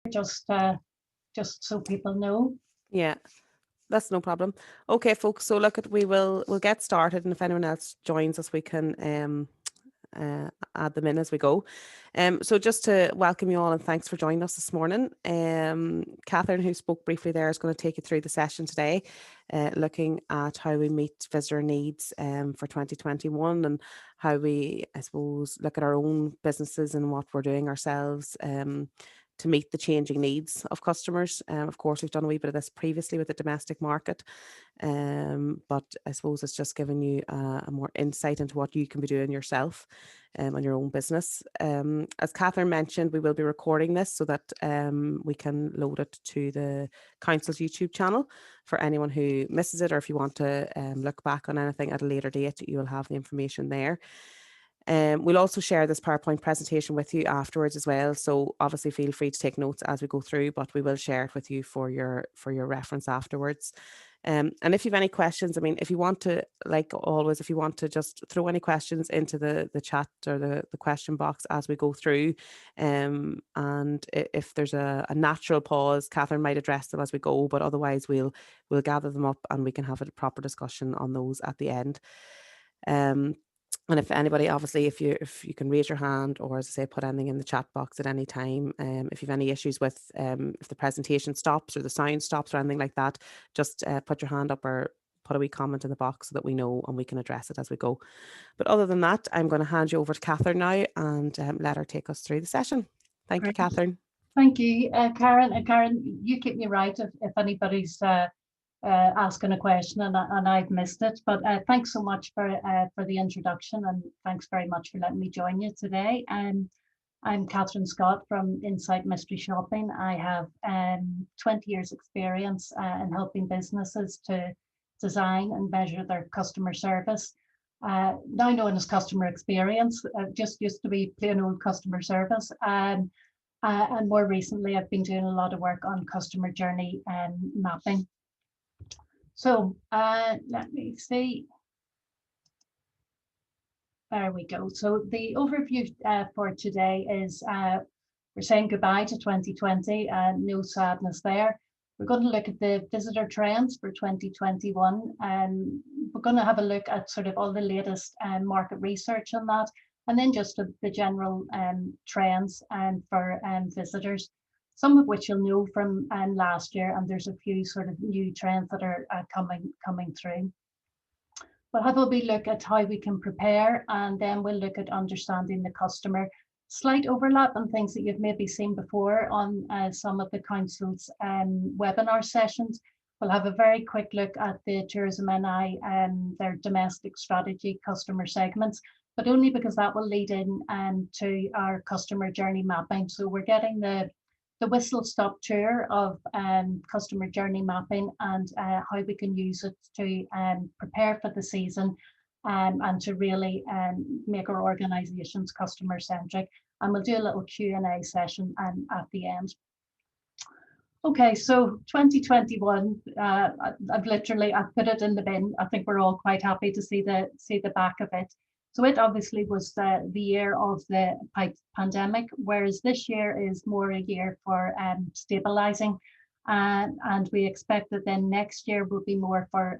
just so people know. Yeah, that's no problem. Okay, folks. So look, we'll get started, and if anyone else joins us, we can add them in as we go. So just to welcome you all and thanks for joining us this morning. Catherine, who spoke briefly there, is going to take you through the session today, looking at how we meet visitor needs for 2021 and how we, I suppose, look at our own businesses and what we're doing ourselves. To meet the changing needs of customers. Of course, we've done a wee bit of this previously with the domestic market, but I suppose it's just giving you a more insight into what you can be doing yourself on your own business. As Catherine mentioned, we will be recording this so that we can load it to the Council's YouTube channel for anyone who misses it, or if you want to look back on anything at a later date, you will have the information there. We'll also share this PowerPoint presentation with you afterwards as well. So obviously feel free to take notes as we go through, but we will share it with you for your reference afterwards. And if you have any questions, I mean, if you want to, like always, if you want to just throw any questions into the chat or the question box as we go through, and if there's a natural pause, Catherine might address them as we go, but otherwise we'll gather them up and we can have a proper discussion on those at the end. And if anybody, obviously, if you can raise your hand or, as I say, put anything in the chat box at any time. If you have any issues with if the presentation stops or the sound stops or anything like that, just put your hand up or put a wee comment in the box so that we know and we can address it as we go. But other than that, I'm going to hand you over to Catherine now and let her take us through the session. Thank you, Catherine. Thank you, Karen. And Karen, you keep me right if anybody's asking a question and I've missed it. But thanks so much for the introduction, and thanks very much for letting me join you today. I'm Catherine Scott from Insight Mystery Shopping. I have 20 years experience in helping businesses to design and measure their customer service. Now known as customer experience, just used to be plain old customer service. And more recently, I've been doing a lot of work on customer journey mapping. So let me see. There we go. So the overview for today is we're saying goodbye to 2020, no sadness there. We're going to look at the visitor trends for 2021, and we're going to have a look at sort of all the latest market research on that, and then just the general trends for visitors, some of which you'll know from last year, and there's a few sort of new trends that are coming through. We'll have a wee look at how we can prepare, and then we'll look at understanding the customer. Slight overlap on things that you've maybe seen before on some of the council's webinar sessions. We'll have a very quick look at the Tourism NI and their domestic strategy customer segments, but only because that will lead in to our customer journey mapping. So we're getting the whistle-stop tour of customer journey mapping and how we can use it to prepare for the season and to really make our organisations customer-centric. And we'll do a little Q&A session at the end. Okay, so 2021, I've put it in the bin. I think we're all quite happy to see the back of it. So it obviously was the year of the pandemic, whereas this year is more a year for stabilising. And we expect that then next year will be more for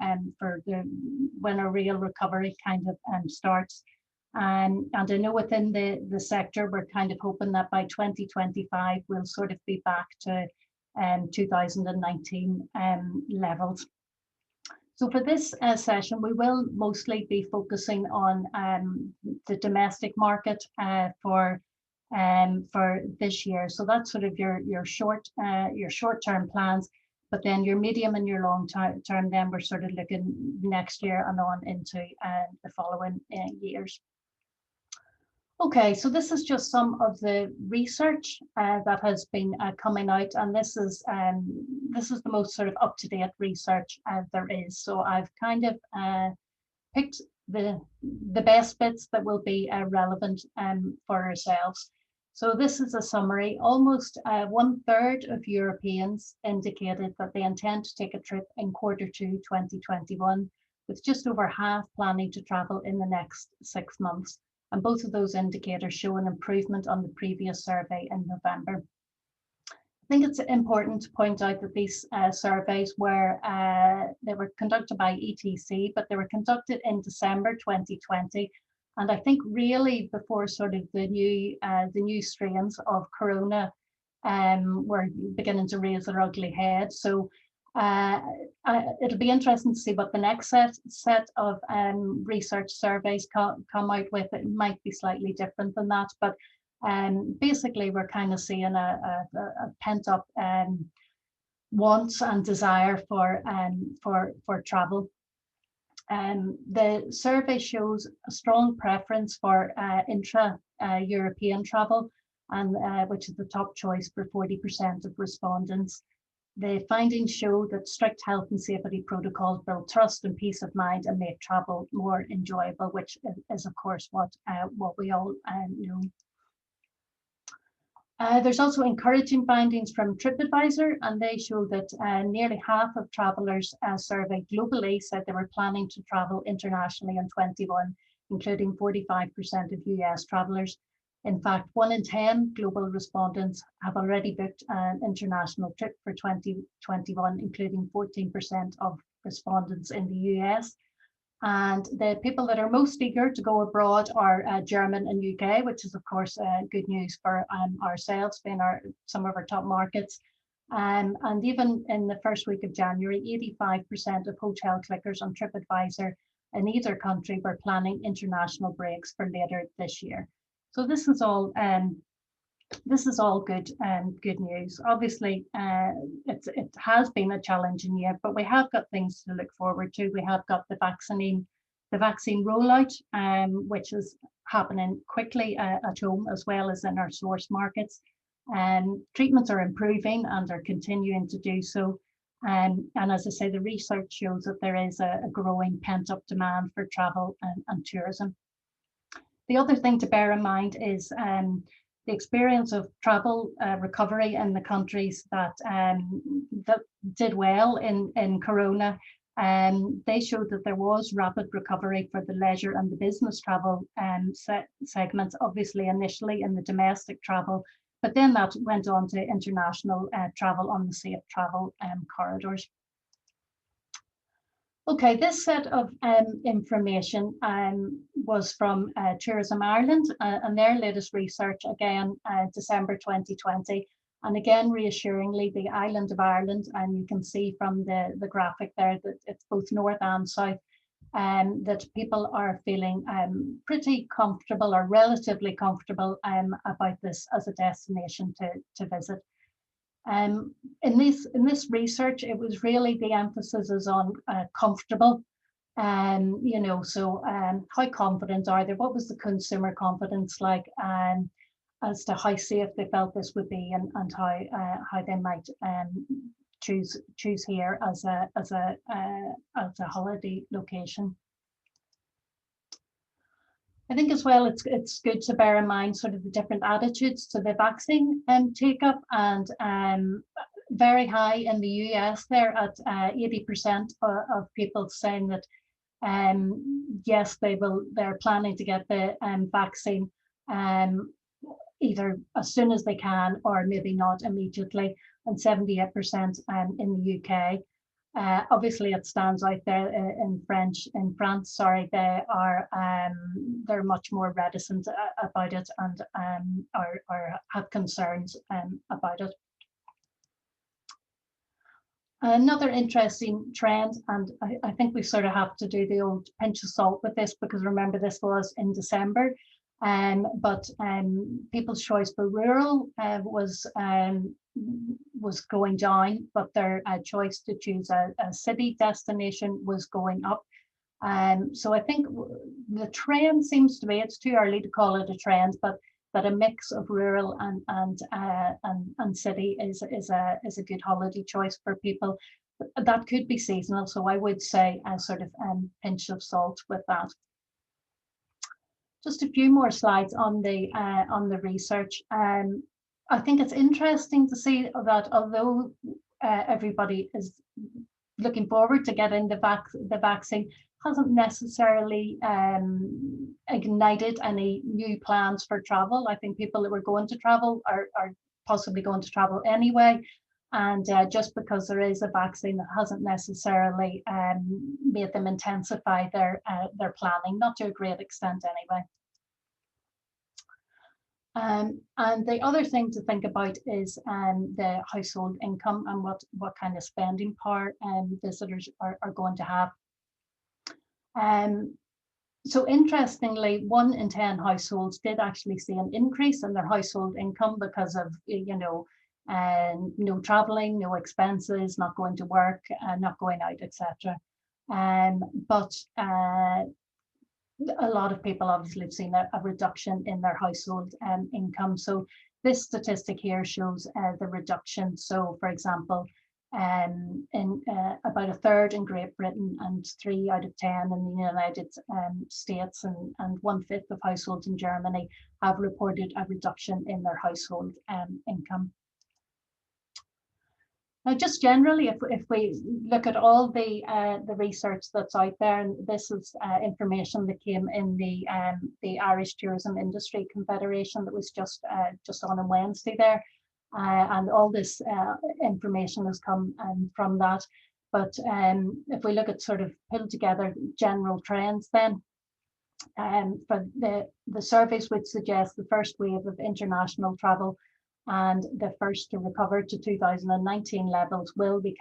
when a real recovery kind of starts. And I know within the sector, we're kind of hoping that by 2025, we'll sort of be back to 2019 levels. So for this session, we will mostly be focusing on the domestic market for this year. So that's sort of your short-term plans, but then your medium and your long term, then we're sort of looking next year and on into the following years. Okay, so this is just some of the research that has been coming out, and this is the most sort of up-to-date research there is. So I've kind of picked the best bits that will be relevant for ourselves. So this is a summary. Almost 1/3 of Europeans indicated that they intend to take a trip in Q2 2021, with just over half planning to travel in the next 6 months. And both of those indicators show an improvement on the previous survey in November. think it's important to point out that these surveys they were conducted by ETC, but they were conducted in December 2020. And I think really before sort of the new strains of corona were beginning to raise their ugly head. So it'll be interesting to see what the next set of research surveys come out with. It might be slightly different than that, but basically we're kind of seeing a pent up wants and desire for travel. The survey shows a strong preference for intra-European travel, and which is the top choice for 40% of respondents. The findings show that strict health and safety protocols build trust and peace of mind and make travel more enjoyable, which is of course what we all know. There's also encouraging findings from TripAdvisor, and they show that nearly half of travellers surveyed globally said they were planning to travel internationally in 21, including 45% of US travellers. In fact, 1 in 10 global respondents have already booked an international trip for 2021, including 14% of respondents in the US. And the people that are most eager to go abroad are German and UK, which is of course good news for ourselves, being some of our top markets. And even in the first week of January, 85% of hotel clickers on TripAdvisor in either country were planning international breaks for later this year. So this is all good news. Obviously, it has been a challenging year, but we have got things to look forward to. We have got the vaccine rollout, which is happening quickly at home as well as in our source markets. Treatments are improving and are continuing to do so. And as I say, the research shows that there is a growing pent-up demand for travel and tourism. The other thing to bear in mind is the experience of travel recovery in the countries that did well in Corona. They showed that there was rapid recovery for the leisure and the business travel segments, obviously initially in the domestic travel, but then that went on to international travel on the safe travel corridors. Okay, this set of information was from Tourism Ireland and their latest research, again, December 2020. And again, reassuringly, the island of Ireland, and you can see from the graphic there that it's both north and south, that people are feeling pretty comfortable or relatively comfortable about this as a destination to visit. In this research, it was really the emphasis is on comfortable, so how confident are they? What was the consumer confidence like, as to how safe they felt this would be, and how they might choose here as a holiday location. I think as well, it's good to bear in mind sort of the different attitudes to the vaccine take up, and very high in the US there at 80% of people saying that yes, they're planning to get the vaccine either as soon as they can or maybe not immediately, and 78% in the UK. Obviously, it stands out there in France. They're much more reticent about it, and or have concerns about it. Another interesting trend, and I think we sort of have to do the old pinch of salt with this, because remember this was in December, but people's choice for rural was going down, but their choice to choose a city destination was going up. So I think the trend seems to be, it's too early to call it a trend, but that a mix of rural and city is a good holiday choice for people. That could be seasonal, so I would say a sort of pinch of salt with that. Just a few more slides on the research. I think it's interesting to see that although everybody is looking forward to getting the vaccine, hasn't necessarily ignited any new plans for travel. I think people that were going to travel are possibly going to travel anyway. And just because there is a vaccine, that hasn't necessarily made them intensify their planning, not to a great extent anyway. And the other thing to think about is the household income and what kind of spending power visitors are going to have. So interestingly, 1 in 10 households did actually see an increase in their household income because of, no traveling, no expenses, not going to work, not going out, etc. But a lot of people obviously have seen a reduction in their household income. So this statistic here shows the reduction. So for example, in about 1/3 in Great Britain and 3 out of 10 in the United States, and 1/5 of households in Germany have reported a reduction in their household income. Now, just generally, if we look at all the research that's out there, and this is information that came in the Irish Tourism Industry Confederation that was just on Wednesday there, and all this information has come from that. But if we look at sort of pulled together general trends, then for the surveys would suggest the first wave of international travel and the first to recover to 2019 levels will be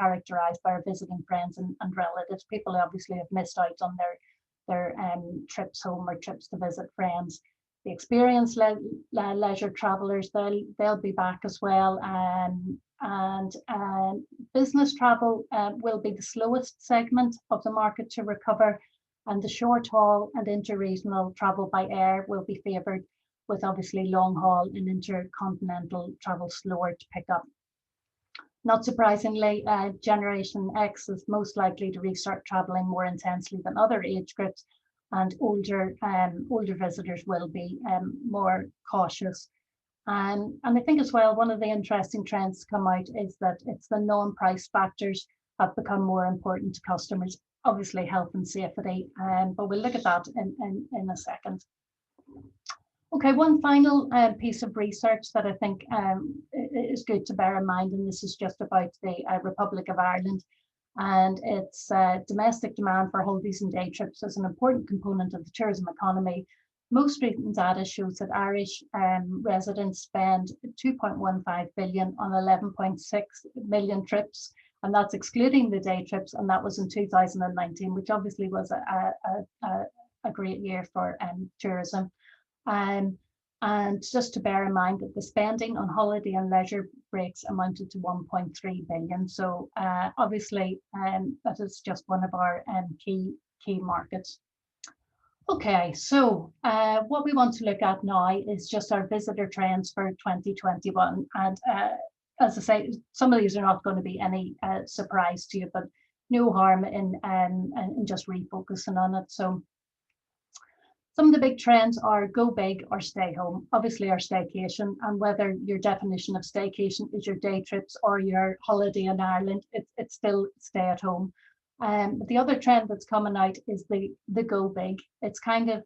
characterised by our visiting friends and relatives. People obviously have missed out on their trips home or trips to visit friends. The experienced leisure travellers, they'll be back as well, and business travel will be the slowest segment of the market to recover, and the short haul and interregional travel by air will be favoured, with obviously long haul and intercontinental travel slower to pick up. Not surprisingly, Generation X is most likely to restart traveling more intensely than other age groups, and older visitors will be more cautious. And I think as well, one of the interesting trends to come out is that it's the non-price factors have become more important to customers. Obviously, health and safety, but we'll look at that in a second. Okay, one final piece of research that I think is good to bear in mind, and this is just about the Republic of Ireland, and its domestic demand for holidays and day trips is an important component of the tourism economy. Most recent data shows that Irish residents spend 2.15 billion on 11.6 million trips, and that's excluding the day trips, and that was in 2019, which obviously was a great year for tourism. And just to bear in mind that the spending on holiday and leisure breaks amounted to 1.3 billion. So obviously that is just one of our key markets. Okay, so what we want to look at now is just our visitor trends for 2021. And as I say, some of these are not going to be any surprise to you, but no harm in just refocusing on it. So some of the big trends are go big or stay home. Obviously our staycation, and whether your definition of staycation is your day trips or your holiday in Ireland, it's still stay at home. But the other trend that's coming out is the go big. It's kind of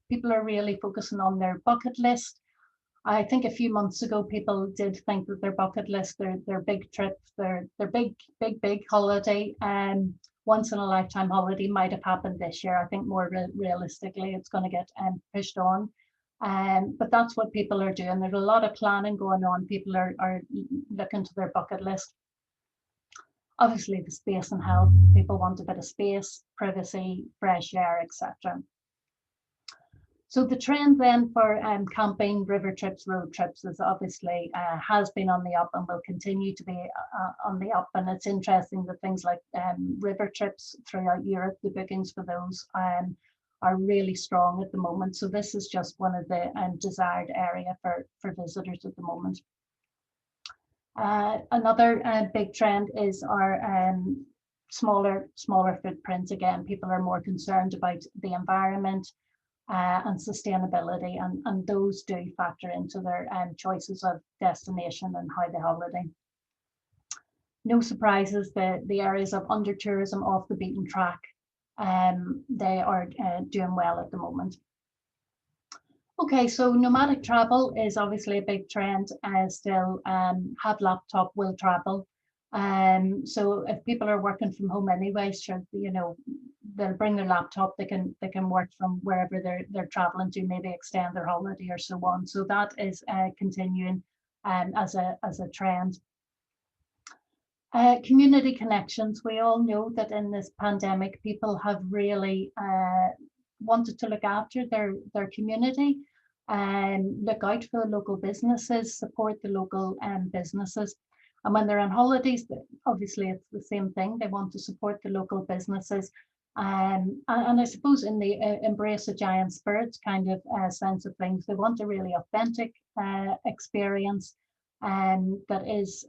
people are really focusing on their bucket list. I think a few months ago people did think that their bucket list, their big trip, their big holiday, once in a lifetime holiday might have happened this year. I think more realistically it's going to get pushed on. But that's what people are doing. There's a lot of planning going on. People are looking to their bucket list. Obviously the space and health, people want a bit of space, privacy, fresh air, etc. So the trend then for camping, river trips, road trips is obviously has been on the up and will continue to be on the up. And it's interesting that things like river trips throughout Europe, the bookings for those are really strong at the moment. So this is just one of the desired area for visitors at the moment. Another big trend is our smaller footprint. Again, people are more concerned about the environment and sustainability, and those do factor into their choices of destination and how they holiday. No surprises, the areas of under tourism, off the beaten track, they are doing well at the moment. Okay, so nomadic travel is obviously a big trend. Still, have laptop, will travel. So if people are working from home anyway, sure, they'll bring their laptop. They can work from wherever they're traveling to, maybe extend their holiday or so on. So that is continuing as a trend. Community connections. We all know that in this pandemic, people have really wanted to look after their community and look out for the local businesses, support the local businesses. And when they're on holidays, obviously it's the same thing. They want to support the local businesses. And I suppose in the embrace a giant spirit kind of sense of things, they want a really authentic experience that is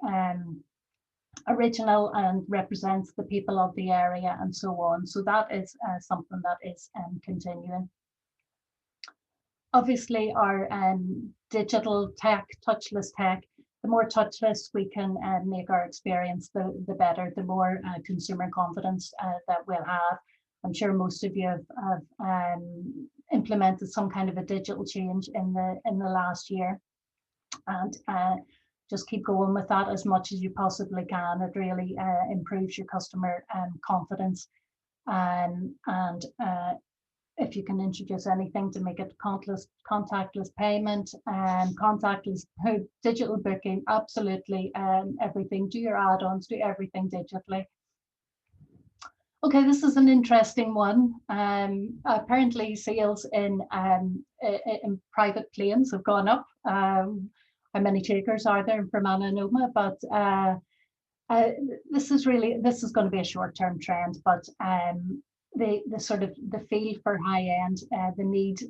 original and represents the people of the area and so on. So that is something that is continuing. Obviously, our digital tech, touchless tech, the more touchless we can make our experience, the better, the more consumer confidence that we'll have. I'm sure most of you have implemented some kind of a digital change in the last year, and just keep going with that as much as you possibly can. It really improves your customer confidence. And if you can introduce anything to make it contactless payment and contactless digital booking, absolutely everything. Do your add-ons, do everything digitally. Okay, this is an interesting one. Apparently sales in private planes have gone up. How many takers are there in Fermanagh and Omagh? But this is going to be a short-term trend. But the sort of the feel for high end, the need.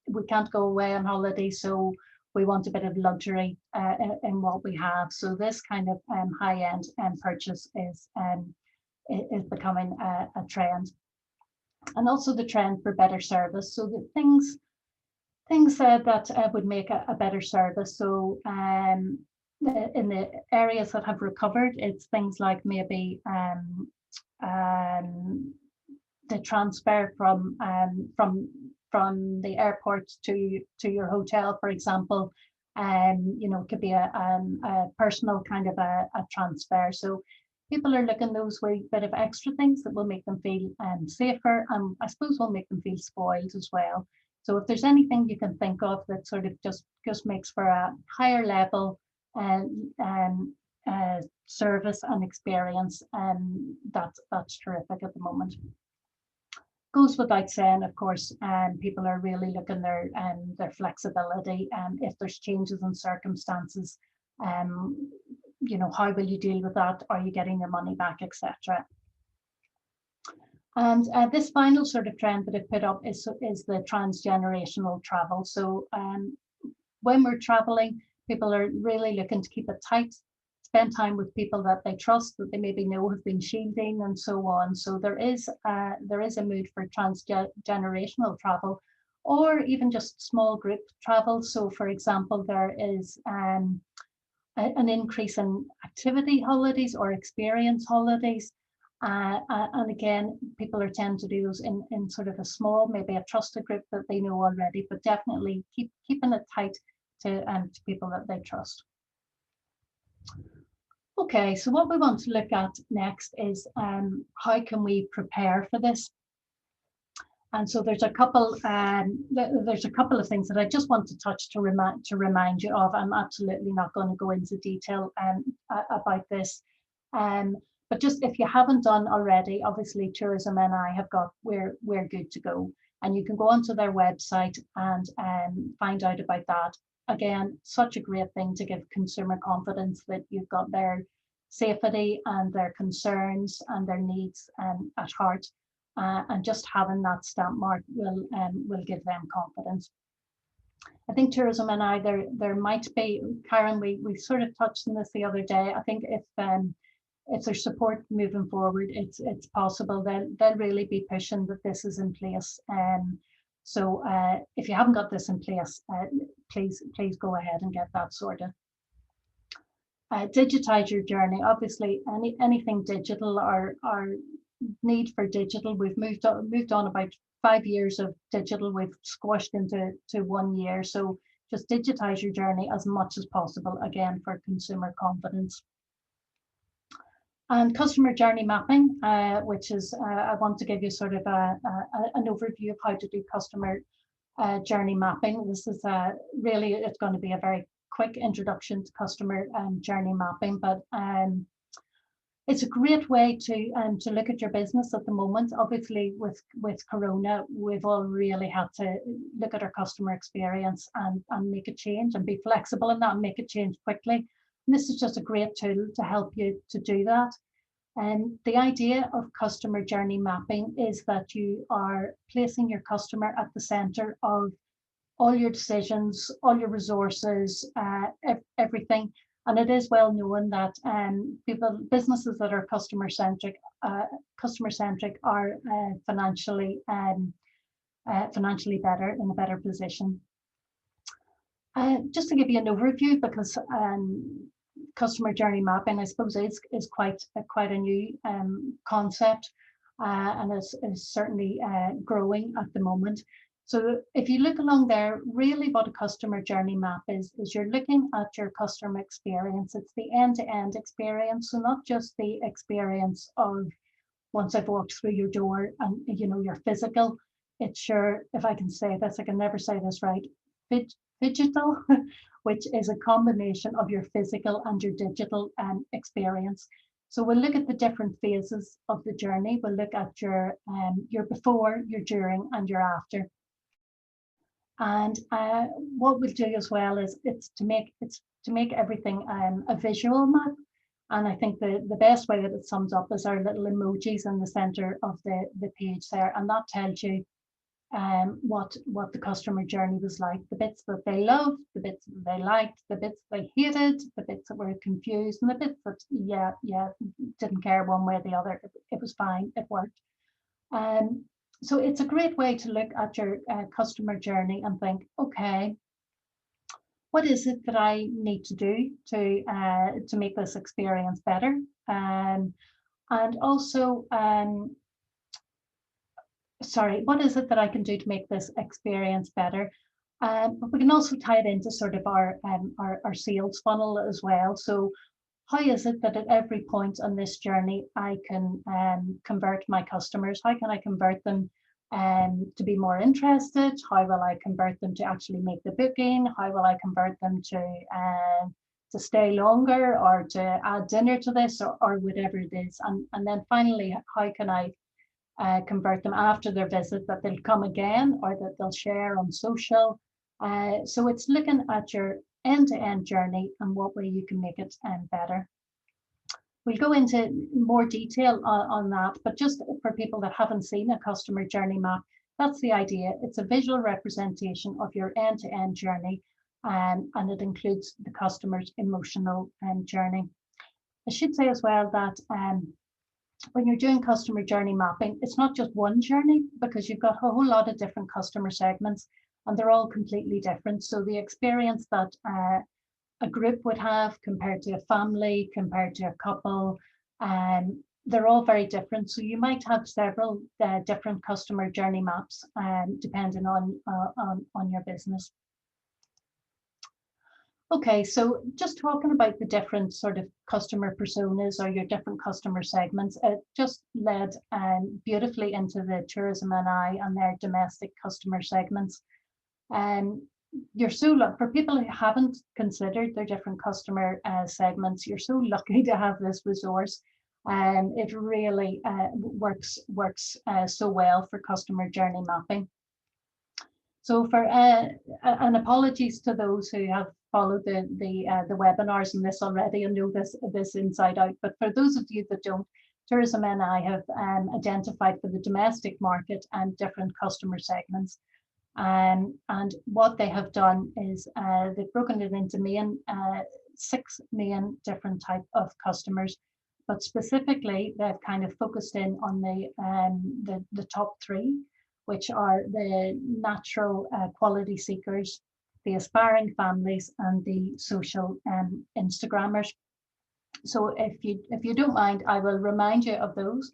We can't go away on holiday, so we want a bit of luxury in what we have. So this kind of high end purchase is becoming a trend, and also the trend for better service. So the things that would make a better service. So in the areas that have recovered, it's things like maybe the transfer from the airport to your hotel, for example. Could be a personal kind of a transfer. So people are looking those wee bit of extra things that will make them feel safer, and I suppose will make them feel spoiled as well. So if there's anything you can think of that sort of just makes for a higher level service and experience, that's terrific at the moment. Goes without saying, of course, people are really looking their flexibility. If there's changes in circumstances, how will you deal with that? Are you getting your money back, etc.? And this final sort of trend that I've put up is the transgenerational travel. So when we're traveling, people are really looking to keep it tight, spend time with people that they trust, that they maybe know have been shielding and so on. So there is a mood for transgenerational travel, or even just small group travel. So for example, there is an increase in activity holidays or experience holidays. And again, people are tend to do those in sort of a small, maybe a trusted group that they know already, but definitely keeping it tight to people that they trust. Okay, so what we want to look at next is how can we prepare for this? And so there's a couple of things that I just want to touch to remind you of. I'm absolutely not going to go into detail about this. But just if you haven't done already, obviously Tourism NI have got We're Good to Go, and you can go onto their website and find out about that. Again, such a great thing to give consumer confidence that you've got their safety and their concerns and their needs at heart, and just having that stamp mark will give them confidence. I think Tourism NI, there might be, Karen, we sort of touched on this the other day. I think if there's support moving forward, it's possible they'll really be pushing that this is in place. So if you haven't got this in place, please go ahead and get that sorted. Digitize your journey. Obviously, anything digital, our need for digital, we've moved on about 5 years of digital we've squashed into 1 year. So just digitize your journey as much as possible, again, for consumer confidence. And customer journey mapping, which is, I want to give you sort of an overview of how to do customer journey mapping. This is really, it's going to be a very quick introduction to customer journey mapping, but it's a great way to look at your business at the moment. Obviously, with Corona, we've all really had to look at our customer experience and make a change and be flexible in that and make a change quickly. And this is just a great tool to help you to do that. And the idea of customer journey mapping is that you are placing your customer at the center of all your decisions, all your resources, everything. And it is well known that businesses that are customer centric are financially better, in a better position. Just to give you an overview, because customer journey mapping, I suppose, is quite a new concept, and is certainly growing at the moment. So if you look along there, really what a customer journey map is you're looking at your customer experience. It's the end-to-end experience, so not just the experience of once I've walked through your door and your physical. It's your, if I can say this, I can never say this right, digital, which is a combination of your physical and your digital experience. So we'll look at the different phases of the journey. We'll look at your before, your during, and your after. And what we'll do as well is it's to make everything a visual map. And I think the best way that it sums up is our little emojis in the center of the page there, and that tells you what the customer journey was like, the bits that they loved, the bits that they liked, the bits they hated, the bits that were confused, and the bits that didn't care one way or the other. It was fine, it worked. So it's a great way to look at your customer journey and think, okay, what is it that I need to do to make this experience better? And also, what is it that I can do to make this experience better? But we can also tie it into sort of our sales funnel as well. So how is it that at every point on this journey, I can convert my customers? How can I convert them to be more interested? How will I convert them to actually make the booking? How will I convert them to stay longer, or to add dinner to this, or whatever it is? And then finally, how can I convert them after their visit, that they'll come again, or that they'll share on social? So it's looking at your end-to-end journey and what way you can make it better. We'll go into more detail on that, but just for people that haven't seen a customer journey map, that's the idea. It's a visual representation of your end-to-end journey, and it includes the customer's emotional journey. I should say as well that when you're doing customer journey mapping, it's not just one journey, because you've got a whole lot of different customer segments, and they're all completely different. So the experience that a group would have compared to a family, compared to a couple, they're all very different. So you might have several different customer journey maps, depending on your business. Okay, so just talking about the different sort of customer personas, or your different customer segments, it just led beautifully into the Tourism NI and their domestic customer segments. You're so lucky, for people who haven't considered their different customer segments, you're so lucky to have this resource. It really works so well for customer journey mapping. So for and apologies to those who have followed the webinars and this already and know this inside out, but for those of you that don't, Tourism NI have identified for the domestic market and different customer segments. And what they have done is they've broken it into 6 main different type of customers, but specifically they've kind of focused in on the top 3, which are the natural quality seekers, the aspiring families, and the social Instagrammers. So if you don't mind, I will remind you of those.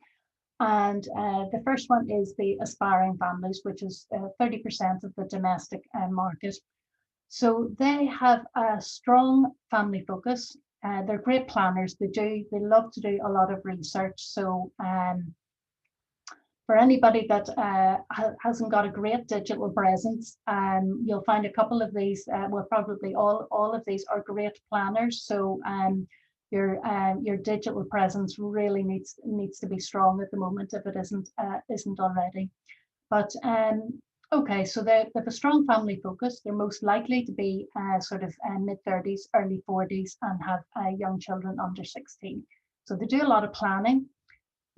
And the first one is the aspiring families, which is 30% of the domestic market. So they have a strong family focus. They're great planners. They love to do a lot of research. So for anybody that hasn't got a great digital presence, you'll find a couple of these, well, probably all of these are great planners. So your digital presence really needs to be strong at the moment if it isn't already. But okay, so they have a strong family focus. They're most likely to be sort of mid-30s, early 40s, and have young children under 16. So they do a lot of planning.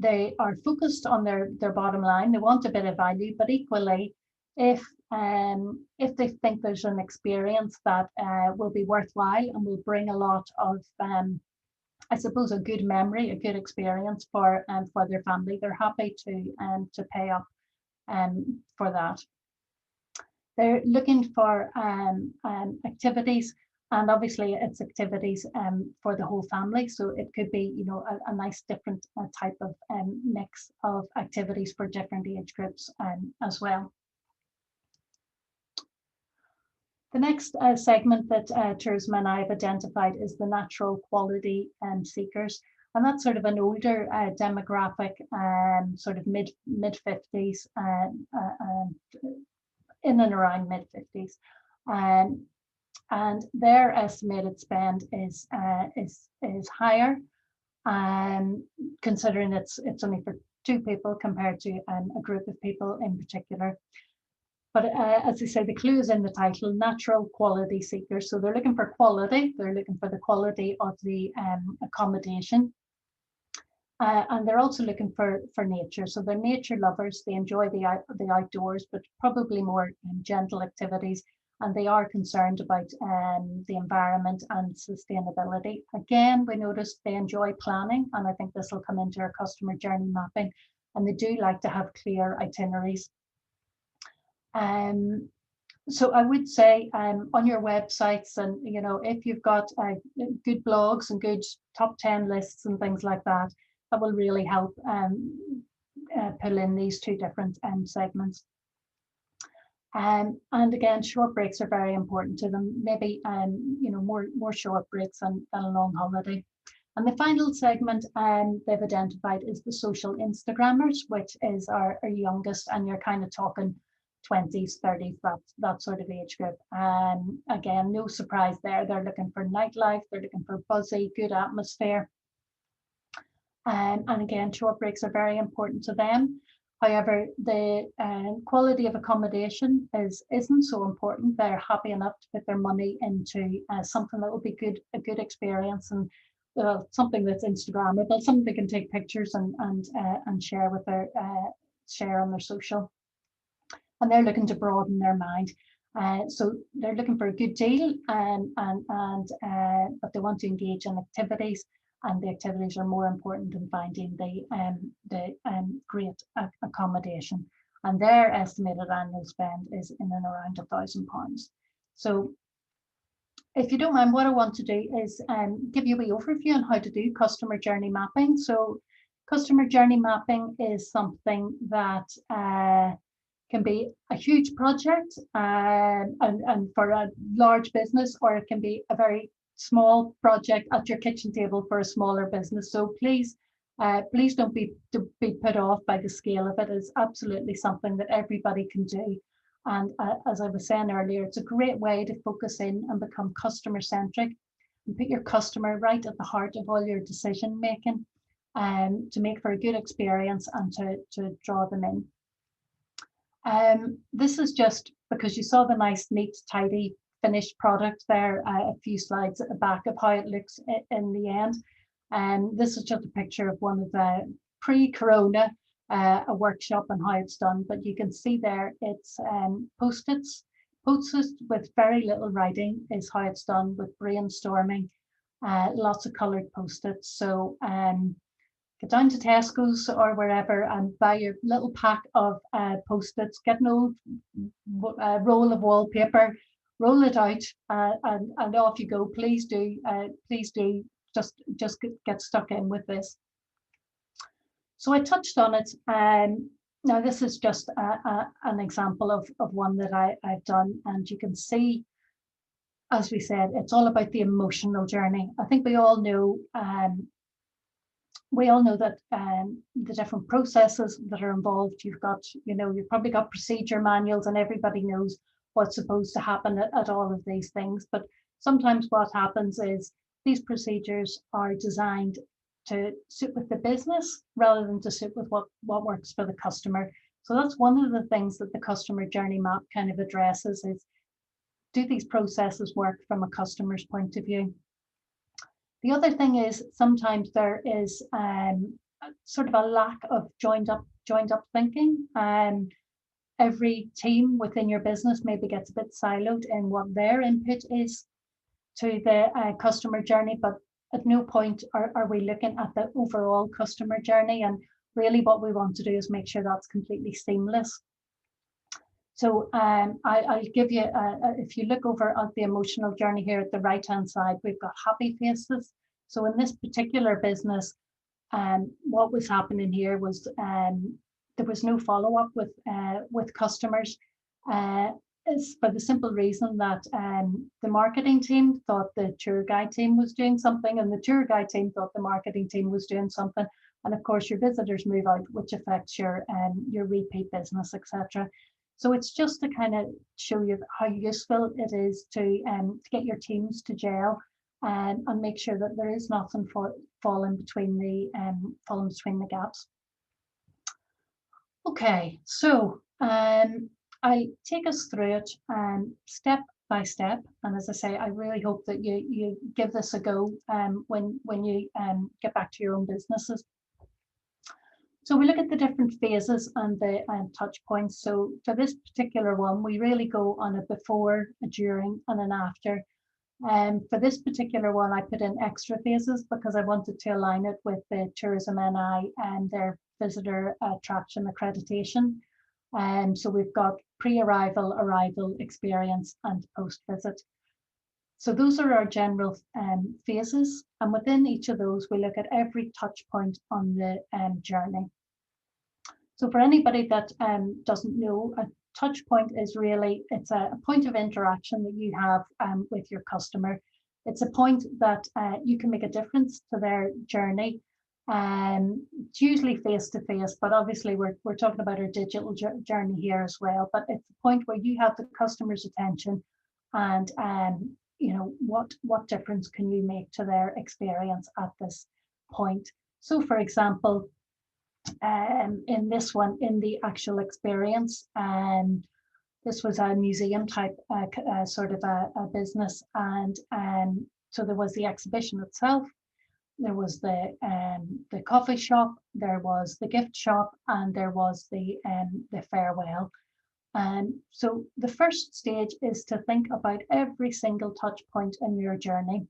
They are focused on their bottom line. They want a bit of value, but equally, if they think there's an experience that will be worthwhile and will bring a lot of I suppose a good memory, a good experience for their family, they're happy to pay up for that. They're looking for activities, and obviously it's activities for the whole family. So it could be, you know, a nice different type of mix of activities for different age groups as well. The next segment that Tourism and I have identified is the natural quality seekers. And that's sort of an older demographic, sort of mid 50s, in and around mid 50s. And their estimated spend is higher, considering it's only for 2 people compared to a group of people in particular. But as I say, the clue is in the title, natural quality seekers. So they're looking for quality. They're looking for the quality of the accommodation. And they're also looking for nature. So they're nature lovers. They enjoy the outdoors, but probably more gentle activities. And they are concerned about the environment and sustainability. Again, we noticed they enjoy planning, and I think this will come into our customer journey mapping. And they do like to have clear itineraries. So I would say on your websites, and you know, if you've got good blogs and good top 10 lists and things like that, that will really help pull in these 2 different segments. And again, short breaks are very important to them. Maybe you know, more short breaks than a long holiday. And the final segment they've identified is the social Instagrammers, which is our youngest, and you're kind of talking 20s, 30s, that sort of age group. Again, no surprise there. They're looking for nightlife. They're looking for buzzy, good atmosphere. And again, short breaks are very important to them. However, the quality of accommodation isn't so important. They're happy enough to put their money into something that will be a good experience, and something that's Instagrammable, something they can take pictures and share with their share on their social. And they're looking to broaden their mind. So they're looking for a good deal, but they want to engage in activities, and the activities are more important than finding the great accommodation. And their estimated annual spend is in and around £1,000. So if you don't mind, what I want to do is give you an overview on how to do customer journey mapping. So customer journey mapping is something that can be a huge project and for a large business, or it can be a very small project at your kitchen table for a smaller business. So please don't be put off by the scale of it. It's absolutely something that everybody can do. And as I was saying earlier, it's a great way to focus in and become customer centric and put your customer right at the heart of all your decision making, to make for a good experience and to draw them in. This is just because you saw the nice, neat, tidy finished product there a few slides at the back of how it looks in the end. And this is just a picture of one of the pre-corona a workshop and how it's done. But you can see there it's post-its with very little writing is how it's done, with brainstorming, lots of coloured post-its. So get down to Tesco's or wherever and buy your little pack of post-its, get an old roll of wallpaper, roll it out, and off you go. Please do just get stuck in with this. So I touched on it. Now this is just an example of one that I've done, and you can see, as we said, it's all about the emotional journey. I think we all know that the different processes that are involved. You've probably got procedure manuals, and everybody knows what's supposed to happen at all of these things. But sometimes what happens is these procedures are designed to suit with the business rather than to suit with what works for the customer. So that's one of the things that the customer journey map kind of addresses is, do these processes work from a customer's point of view? The other thing is sometimes there is sort of a lack of joined up thinking. Every team within your business maybe gets a bit siloed in what their input is to the customer journey, but at no point are we looking at the overall customer journey. And really what we want to do is make sure that's completely seamless. So I'll give you, if you look over at the emotional journey here at the right-hand side, we've got happy faces. So in this particular business, what was happening here was there was no follow-up with customers. It's for the simple reason that the marketing team thought the tour guide team was doing something, and the tour guide team thought the marketing team was doing something. And of course, your visitors move out, which affects your repeat business, etc. So it's just to kind of show you how useful it is to get your teams to gel and make sure that there is nothing falling between the gaps. Okay, so I'll take us through it step by step, and as I say, I really hope that you give this a go when you get back to your own businesses. So we look at the different phases and the touch points. So for this particular one, we really go on a before, a during, and an after. For this particular one, I put in extra phases because I wanted to align it with the Tourism NI and their visitor attraction accreditation. So we've got pre-arrival, arrival, experience, and post-visit. So those are our general phases. And within each of those, we look at every touch point on the journey. So for anybody that doesn't know, a touch point is really, it's a point of interaction that you have with your customer. It's a point that you can make a difference to their journey. It's usually face-to-face, but obviously we're talking about our digital journey here as well. But it's a point where you have the customer's attention, and what difference can you make to their experience at this point? So for example, in this one, in the actual experience, this was a museum type sort of a business, and so there was the exhibition itself, there was the coffee shop, there was the gift shop, and there was the farewell. So the first stage is to think about every single touch point in your journey.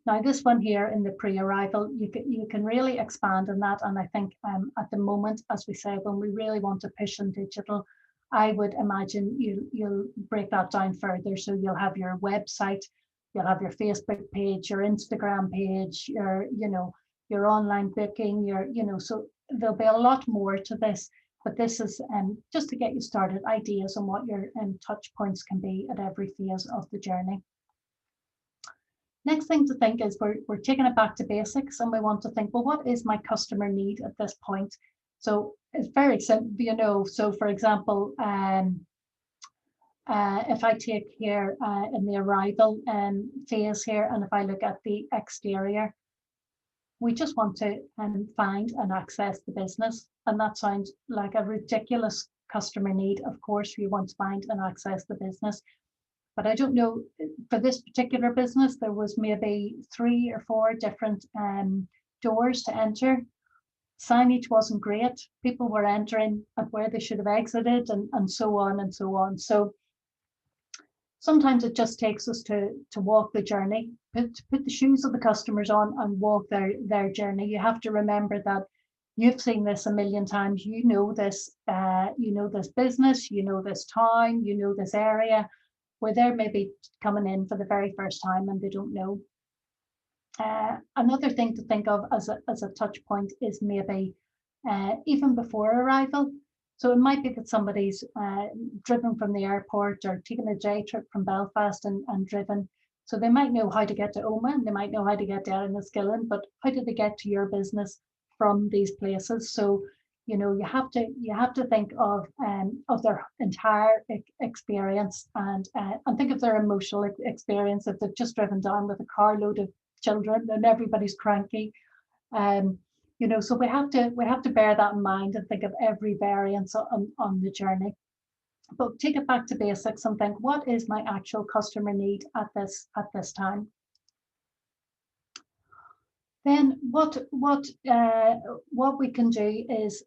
Now this one here in the pre-arrival, you can really expand on that. And I think at the moment, as we say, when we really want to push in digital, I would imagine you'll break that down further. So you'll have your website, you'll have your Facebook page, your Instagram page, your online booking, so there'll be a lot more to this. But this is just to get you started, ideas on what your touch points can be at every phase of the journey. Next thing to think is we're taking it back to basics, and we want to think, well, what is my customer need at this point? So it's very simple, so for example, if I take here in the arrival phase here, and if I look at the exterior, we just want to find and access the business. And that sounds like a ridiculous customer need. Of course, you want to find and access the business. But I don't know, for this particular business, there was maybe 3 or 4 different doors to enter. Signage wasn't great. People were entering at where they should have exited, and so on and so on. So sometimes it just takes us to walk the journey, put the shoes of the customers on and walk their journey. You have to remember that you've seen this a million times. You know this business, you know this town, you know this area, where they're maybe coming in for the very first time and they don't know. Another thing to think of as a touch point is maybe even before arrival. So it might be that somebody's driven from the airport or taken a day trip from Belfast and driven. So they might know how to get to Oma and they might know how to get to Enniskillen, but how do they get to your business from these places? So you have to think of their entire experience and think of their emotional experience. If they've just driven down with a carload of children and everybody's cranky, so we have to bear that in mind and think of every variance on the journey. But take it back to basics and think, what is my actual customer need at this time? Then what we can do is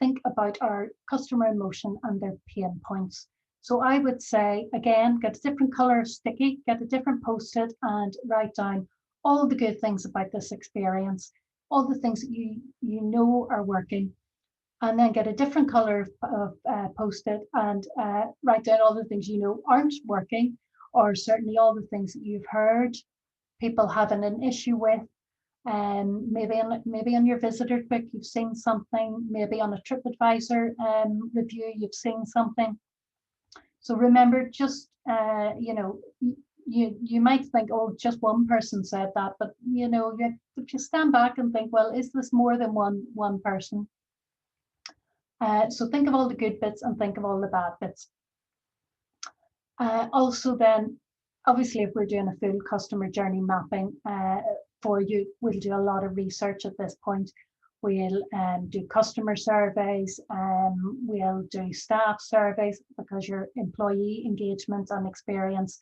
think about our customer emotion and their pain points. So I would say, again, get a different color sticky, get a different Post-it and write down all the good things about this experience, all the things that you know are working, and then get a different color of Post-it and write down all the things you know aren't working, or certainly all the things that you've heard people having an issue with. Maybe on your visitor book you've seen something, maybe on a TripAdvisor review you've seen something. So remember, just you might think, oh, just one person said that, but if you stand back and think, well, is this more than one person? So think of all the good bits and think of all the bad bits. Also then, obviously, if we're doing a full customer journey mapping for you, we'll do a lot of research at this point. We'll do customer surveys, we'll do staff surveys, because your employee engagement and experience,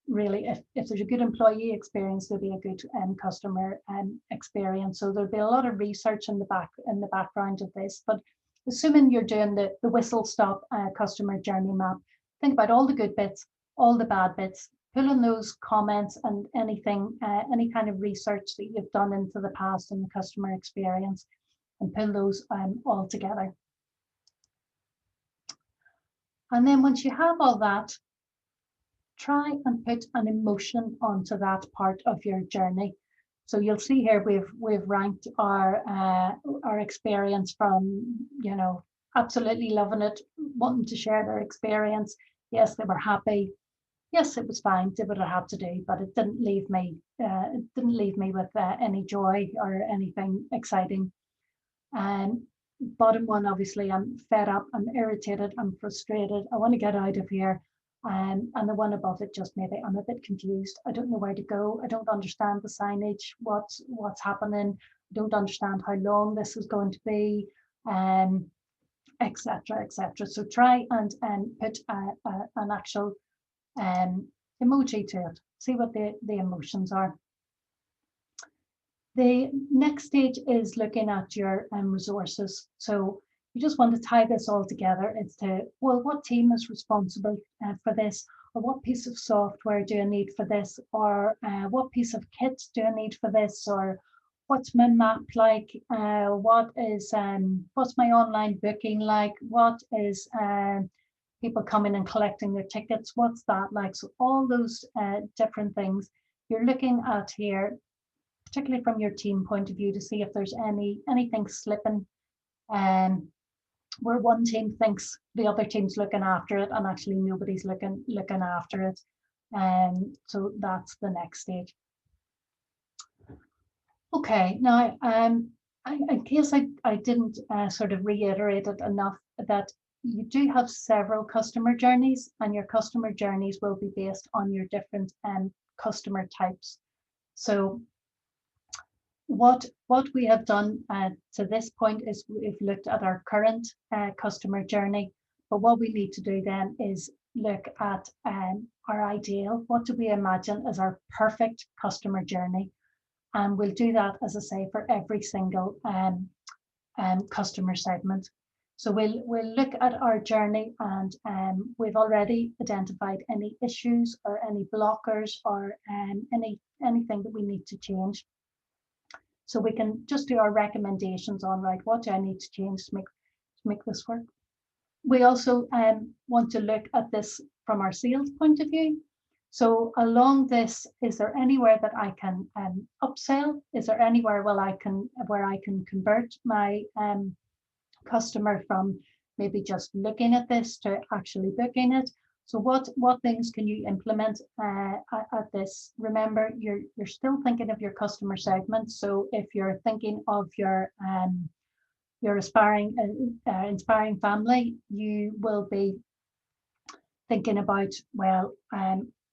really, if there's a good employee experience, there'll be a good customer experience. So there'll be a lot of research in the background of this. But assuming you're doing the whistle stop customer journey map, think about all the good bits, all the bad bits, pull in those comments and anything, any kind of research that you've done into the past and the customer experience, and pull those all together. And then once you have all that, try and put an emotion onto that part of your journey. So you'll see here we've ranked our experience from, absolutely loving it, wanting to share their experience. Yes, they were happy. Yes, it was fine, did what I had to do, but it didn't leave me with any joy or anything exciting. And bottom one, obviously, I'm fed up, I'm irritated, I'm frustrated, I want to get out of here. And the one above it, just maybe I'm a bit confused. I don't know where to go. I don't understand the signage, what's happening. I don't understand how long this is going to be, etc., etc. So try and put an actual emoji to it. See what the emotions are. The next stage is looking at your resources. So you just want to tie this all together. It's what team is responsible for this, or what piece of software do I need for this, or what piece of kit do I need for this, or what's my map like, what's my online booking like, what is people coming and collecting their tickets, what's that like? So all those different things you're looking at here, particularly from your team point of view, to see if there's anything slipping, where one team thinks the other team's looking after it and actually nobody's looking after it. So that's the next stage. Okay, now in case I didn't sort of reiterate it enough, that you do have several customer journeys, and your customer journeys will be based on your different customer types. So what we have done to this point is we've looked at our current customer journey, but what we need to do then is look at our ideal. What do we imagine as our perfect customer journey? And we'll do that, as I say, for every single customer segment. So we'll look at our journey, and we've already identified any issues or any blockers or anything that we need to change. So we can just do our recommendations on, right, what do I need to change to make this work? We also want to look at this from our sales point of view. So along this, is there anywhere that I can upsell? Is there anywhere where I can convert my customer from maybe just looking at this to actually booking it? So what things can you implement at this? Remember, you're still thinking of your customer segment. So if you're thinking of your inspiring family, you will be thinking about, well,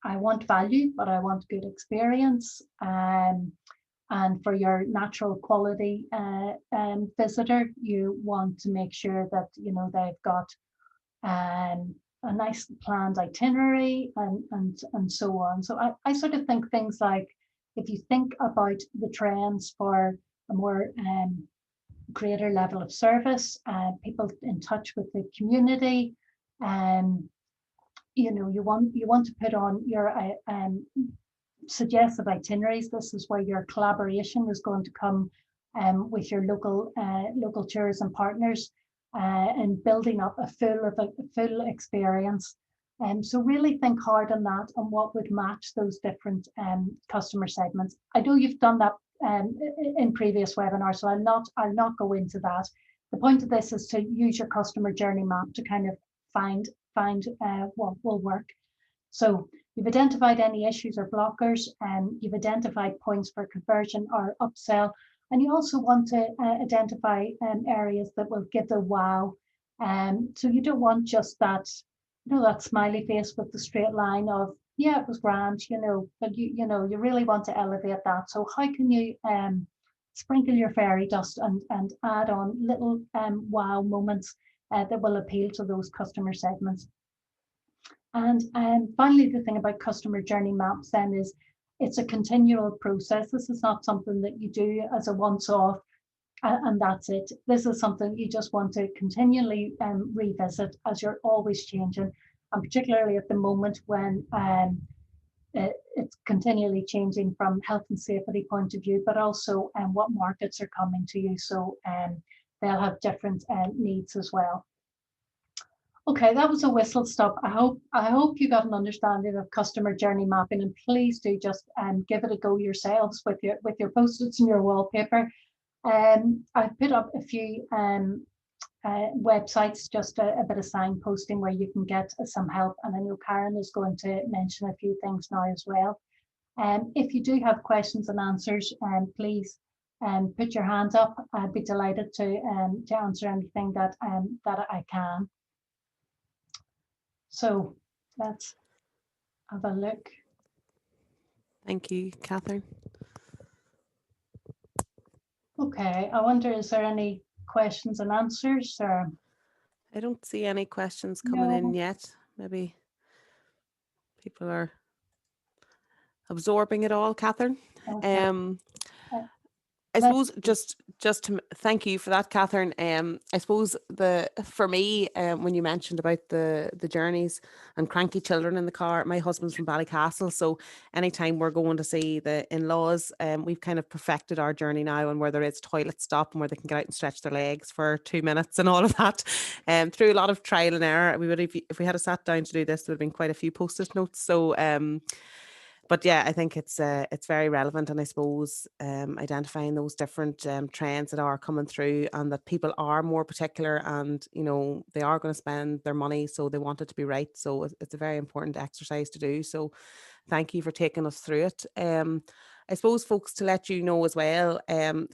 I want value, but I want good experience. And for your natural quality visitor, you want to make sure that they've got a nice planned itinerary and so on. So I sort of think things like, if you think about the trends for a more greater level of service, people in touch with the community, you want to put on your suggestive itineraries. This is where your collaboration is going to come with your local tourism partners and building up a full experience. So really think hard on that, and what would match those different customer segments. I know you've done that in previous webinars, so I'll not go into that. The point of this is to use your customer journey map to kind of find what will work. So you've identified any issues or blockers, and you've identified points for conversion or upsell, and you also want to identify areas that will give the wow. So you don't want just that, that smiley face with the straight line of, yeah, it was grand, but you really want to elevate that. So how can you sprinkle your fairy dust and add on little wow moments that will appeal to those customer segments? And finally, the thing about customer journey maps then is it's a continual process. This is not something that you do as a once-off and that's it. This is something you just want to continually revisit, as you're always changing, and particularly at the moment when it's continually changing from health and safety point of view, but also what markets are coming to you. So they'll have different needs as well. Okay, that was a whistle stop. I hope you got an understanding of customer journey mapping, and please do just give it a go yourselves with your post-its and your wallpaper. I've put up a few websites, just a bit of signposting where you can get some help, and I know Karen is going to mention a few things now as well. If you do have questions and answers, please put your hands up. I'd be delighted to answer anything that I can. So let's have a look. Thank you, Catherine. Okay, I wonder, is there any questions and answers? Or I don't see any questions coming in yet. Maybe people are absorbing it all, Catherine. Okay. I suppose just to thank you for that, Catherine. I suppose for me, when you mentioned about the journeys and cranky children in the car, my husband's from Ballycastle, so anytime we're going to see the in-laws, we've kind of perfected our journey now, and where there is toilet stop and where they can get out and stretch their legs for 2 minutes and all of that. Through a lot of trial and error, we would, if we had sat down to do this, there would have been quite a few post-it notes. So but yeah, I think it's very relevant, and I suppose identifying those different trends that are coming through, and that people are more particular, and they are going to spend their money, so they want it to be right. So it's a very important exercise to do. So thank you for taking us through it. I suppose, folks, to let you know as well,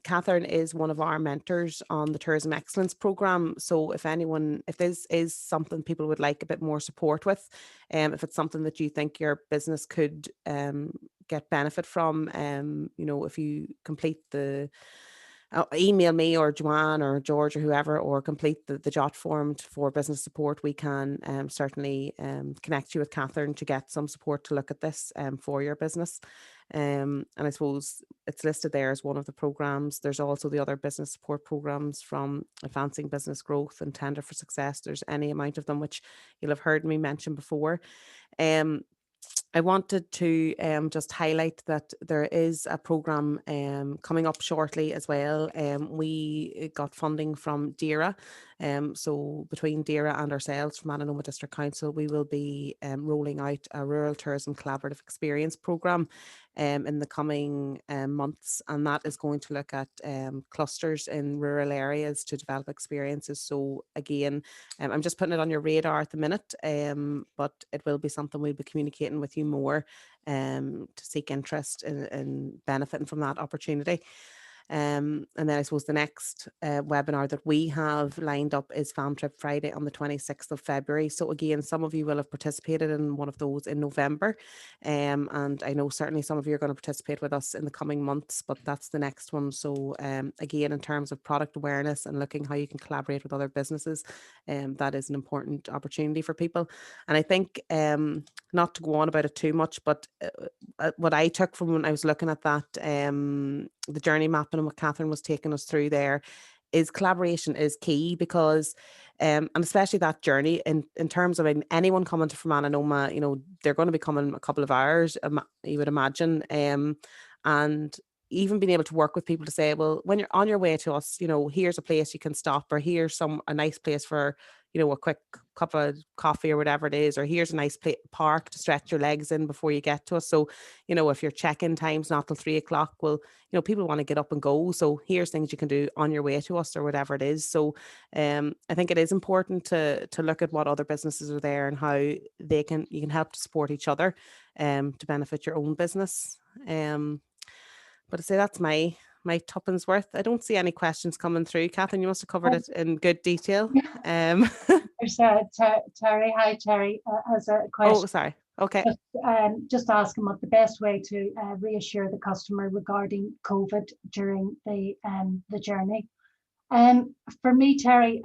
Catherine is one of our mentors on the Tourism Excellence Programme. So if this is something people would like a bit more support with, if it's something that you think your business could get benefit from, if you complete the email me or Joanne or George or whoever, or complete the jot form for business support, we can certainly connect you with Catherine to get some support to look at this for your business. And I suppose it's listed there as one of the programs. There's also the other business support programs, from Advancing Business Growth and Tender for Success. There's any amount of them, which you'll have heard me mention before. I wanted to just highlight that there is a programme coming up shortly as well. We got funding from DERA. So between DERA and ourselves from Annanoma District Council, we will be rolling out a Rural Tourism Collaborative Experience programme in the coming months. And that is going to look at clusters in rural areas to develop experiences. So again, I'm just putting it on your radar at the minute, but it will be something we'll be communicating with you more to seek interest in benefiting from that opportunity. And then I suppose the next webinar that we have lined up is Fam Trip Friday on the 26th of February. So again, some of you will have participated in one of those in November. And I know certainly some of you are going to participate with us in the coming months, but that's the next one. So again, in terms of product awareness and looking how you can collaborate with other businesses, that is an important opportunity for people. And I think not to go on about it too much, but what I took from when I was looking at that, the journey mapping and what Catherine was taking us through there, is collaboration is key, because and especially that journey in terms of anyone coming to from Annanoma, you know, they're going to be coming a couple of hours, you would imagine, and even being able to work with people to say, well, when you're on your way to us, you know, here's a place you can stop, or here's a nice place for, you know, a quick cup of coffee or whatever it is, or here's a nice park to stretch your legs in before you get to us. So, you know, if your check-in time's not till 3 o'clock, well, you know, people want to get up and go. So here's things you can do on your way to us or whatever it is. So I think it is important to look at what other businesses are there and how you can help to support each other to benefit your own business. But I say that's my tuppence worth. I don't see any questions coming through. Catherine, you must have covered it in good detail. There's Terry. Hi, Terry. Has a question. Oh, sorry. Okay. Just asking what the best way to reassure the customer regarding COVID during the journey. For me, Terry,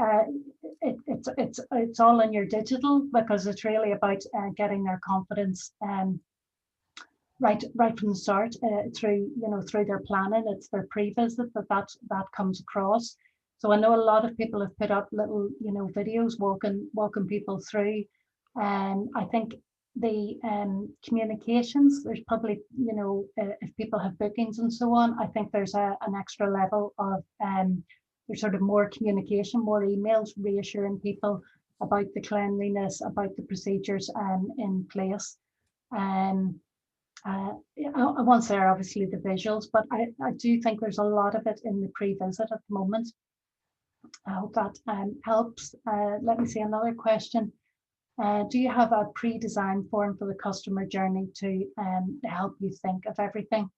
it's all in your digital, because it's really about getting their confidence right from the start, through their planning. It's their pre-visit that comes across. So I know a lot of people have put up little videos walking people through, and I think the communications, there's probably if people have bookings and so on, I think there's an extra level of there's sort of more communication, more emails reassuring people about the cleanliness, about the procedures in place. I won't say obviously the visuals, but I do think there's a lot of it in the pre-visit at the moment. I hope that helps. Let me see another question. Do you have a pre-designed form for the customer journey to help you think of everything?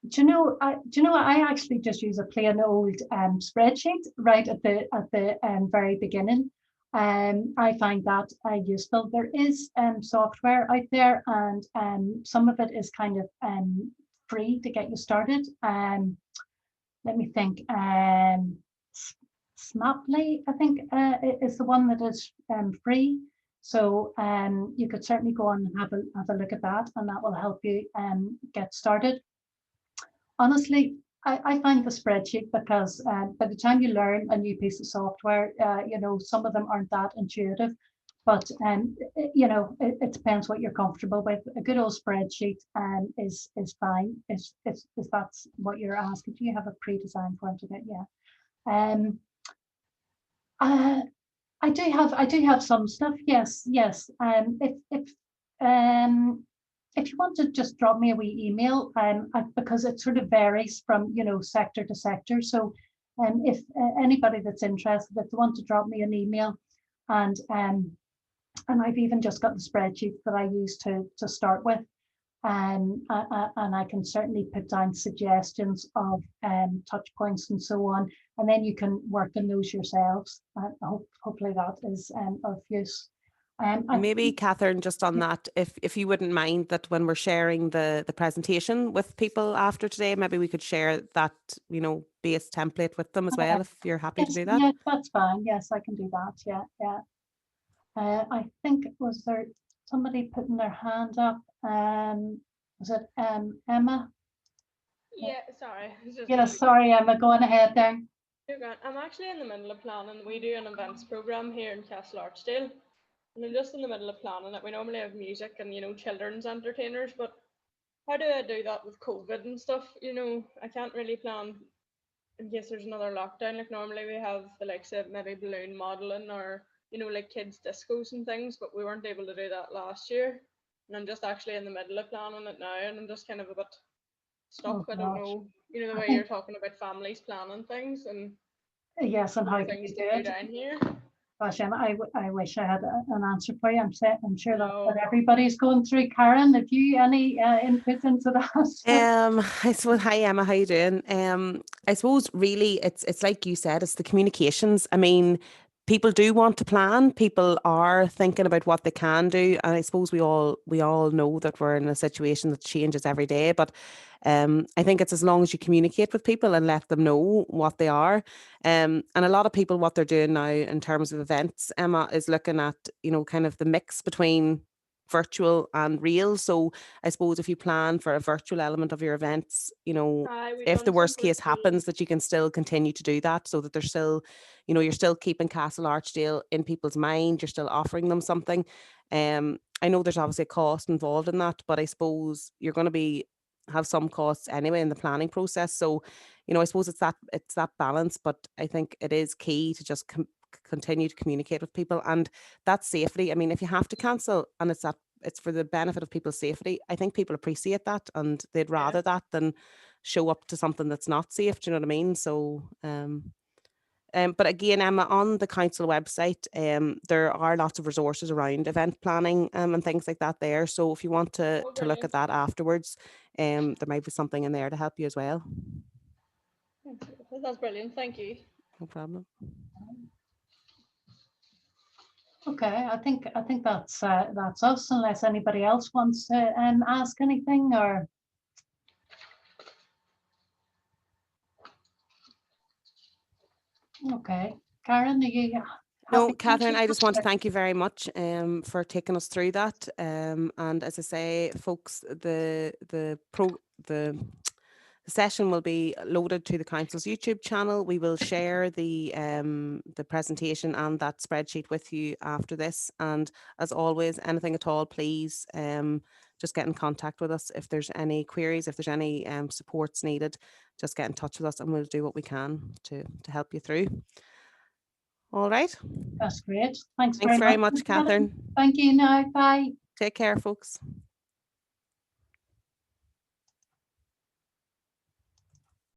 Do you know? I actually just use a plain old spreadsheet right at the very beginning. I find that useful. There is software out there, and some of it is kind of free to get you started. Let me think. Snaply, I think, is the one that is free. So you could certainly go on and have a look at that, and that will help you get started. Honestly, I find the spreadsheet, because by the time you learn a new piece of software, some of them aren't that intuitive, but it depends what you're comfortable with. A good old spreadsheet is fine. If that's what you're asking. Do you have a pre-designed form to it? Yeah. I do have some stuff. Yes. If you want to just drop me a wee email, because it sort of varies from sector to sector. So, if anybody that's interested, if they want to drop me an email, and I've even just got the spreadsheet that I use to start with, and I can certainly put down suggestions of touch points and so on, and then you can work on those yourselves. Hopefully that is of use. Maybe Catherine, just on that, if you wouldn't mind, that when we're sharing the presentation with people after today, maybe we could share that base template with them as well, if you're happy to do that. Yeah, that's fine. Yes, I can do that. Yeah. I think, was there somebody putting their hand up? Was it Emma? Yeah, sorry. Yeah, sorry, Emma. Go on ahead there. I'm actually in the middle of planning. We do an events program here in Castle Archdale. and I'm just in the middle of planning it. We normally have music and, you know, children's entertainers, but how do I do that with COVID and stuff? You know, I can't really plan in case there's another lockdown. Like normally we have the likes of maybe balloon modeling or, you know, like kids discos and things, but we weren't able to do that last year. And I'm just actually in the middle of planning it now, and I'm just kind of a bit stuck. Oh, I don't gosh. know, you know, the I way you're think, talking about families planning things and yes, and how can things you to do do it? down here. Gosh, Emma, I wish I had an answer for you. I'm sure that's what No. everybody's going through. Karen, have you any input into that? I suppose, hi Emma, how you doing? I suppose really it's like you said, it's the communications. I mean, people do want to plan, people are thinking about what they can do, and I suppose we all know that we're in a situation that changes every day, but I think it's as long as you communicate with people and let them know what they are. And a lot of people, what they're doing now in terms of events, Emma, is looking at, you know, kind of the mix between virtual and real. So I suppose if you plan for a virtual element of your events, you know, We've if the done some worst case virtual. happens, that you can still continue to do that, so that they're still, you know, you're still keeping Castle Archdale in people's mind, you're still offering them something. I know there's obviously a cost involved in that, but I suppose you're going to be have some costs anyway in the planning process. So, you know, I suppose it's that balance, but I think it is key to just continue to communicate with people, and that safety. I mean, if you have to cancel and it's for the benefit of people's safety, I think people appreciate that, and they'd Yeah. rather that than show up to something that's not safe. Do you know what I mean? So, but again, Emma, on the council website, there are lots of resources around event planning and things like that there. So if you want to Oh, look at brilliant. that afterwards, there might be something in there to help you as well. That's brilliant. Thank you. No problem. Okay, I think that's us. Unless anybody else wants to ask anything, or okay, Karen, are you No, happy? Catherine, I just want to thank you very much for taking us through that. And as I say, folks, the session will be loaded to the council's YouTube channel. We will share the presentation and that spreadsheet with you after this. And as always, anything at all, please just get in contact with us if there's any queries, if there's any supports needed. Just get in touch with us, and we'll do what we can to help you through. All right. That's great. Thanks Thanks very much, everybody. Catherine. Thank you. Now, bye. Take care, folks.